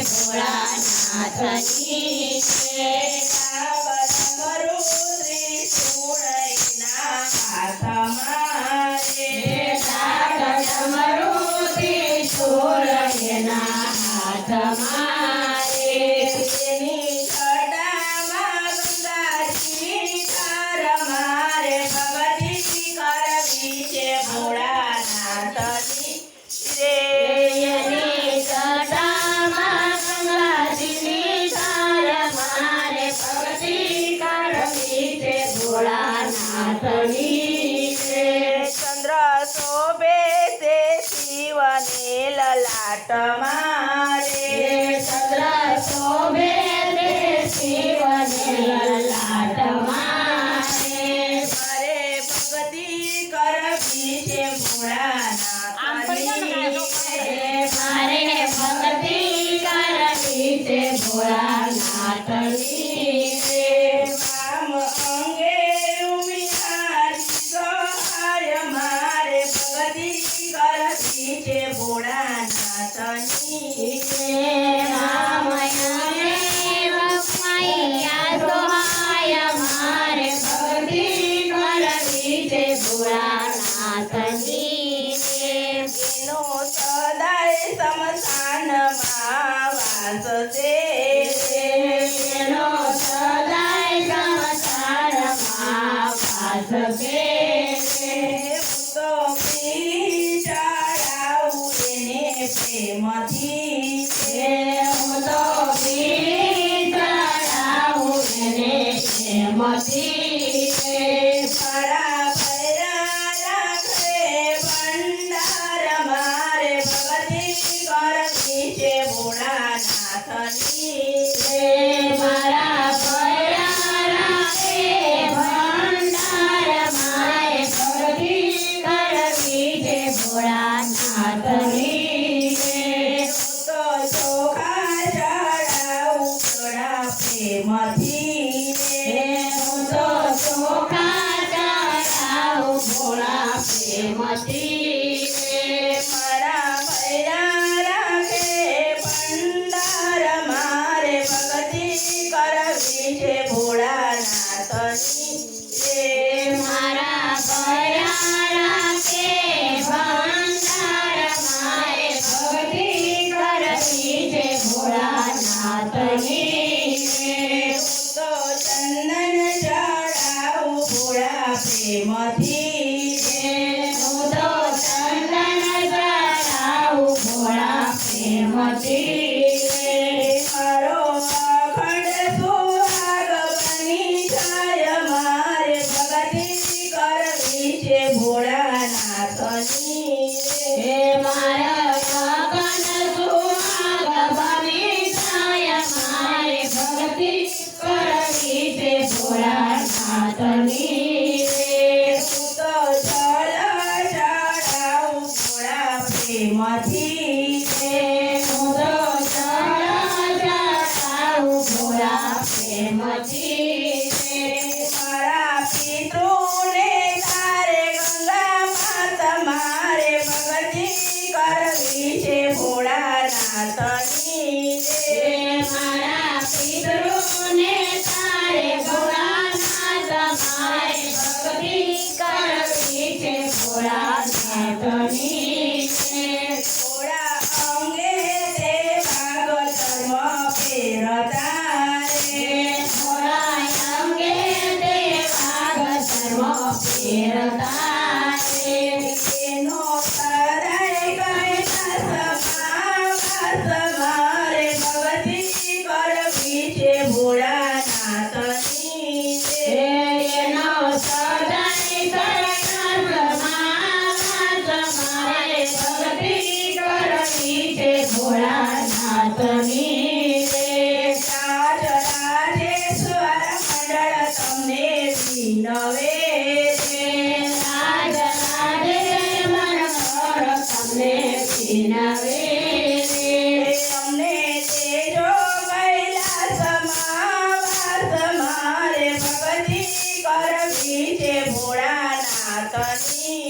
ભોળાનાથની ચંદ્ર શોભે તે શિવને લલાટ મારે ચંદ્ર શોભે તે શિવને લલાટ મારે મારે ભક્તિ કરવી છે ભોળાનાથની મારે ભક્તિ કરવી છે ભોળાનાથની રામ અંગે ઉમિયારી સહાય મારે ભક્તિ કરવી છે ભોળાનાથની એનો સદાય સમસાનમાં વાસ છે એનો સદાય સંસારમાં વાસ છે હું તો પીરી ચડાવું એને પ્રેમથી હું તો પીરી ચડાવું એને પ્રેમથી મારા ભૈરા રાખે ભંડાર મારે ભક્તિ કરવી છે ભોળાનાથની મારા ભૈરા રાખે ભંડાર મારે ભક્તિ કરવી છે ભોળાનાથની હું તો ચોખા ચડાવું થોડા પ્રેમથી હું તો ચોખા ચડાવું ભોળા પ્રેમથી મારા ભૈરા રાખે ભંડાર મારે ભક્તિ કરવી છે ભોળાનાથની મારા ભૈરા રાખે ભંડાર મારે ભક્તિ કરવી છે ભોળાનાથની હું તો ચંદન ચડાવું ભોળા પ્રેમથી હું તો ચંદન ચડાવું ભોળા પ્રેમથી મારો અખંડ સુહાગ બની જાય મારે ભક્તિ કરવી છે ભોળાનાથની મારા ગગન સુહાગ બની જાય મારે ભક્તિ કરવી છે ભોળાનાથની હું તો જળ ચડાવું ભોળા પ્રેમથી હું તો ચડાવું ભોળા પ્રેમથી મારા પિતૃને તારે ગંગા માત મારે ભક્તિ કરવી છે ભોળાનાથની મારા પિતૃને તારે ભોળાનાથ મારે ભક્તિ કરવી છે ભોળાનાથની ભોળા અંગે તે ભાગ ધર્મ પહેરતા રે ભોળા અંગે તે ભાગ સર્વ પહેરતા એનો સદાય કૈલાસમાં વાસ મારે ભક્તિ કરવી છે ભોળાનાથની એનો સદાય મારે ભક્તિ કરવી છે ભોળાનાથની રાજ રાજેશ્વર મંડળ તમને વિનવે છે રાજ રાજે મનોહર તમને વિનવે તમને તેજો કૈલાસમાં વાસ મારે ભક્તિ કરવી છે ભોળાનાથની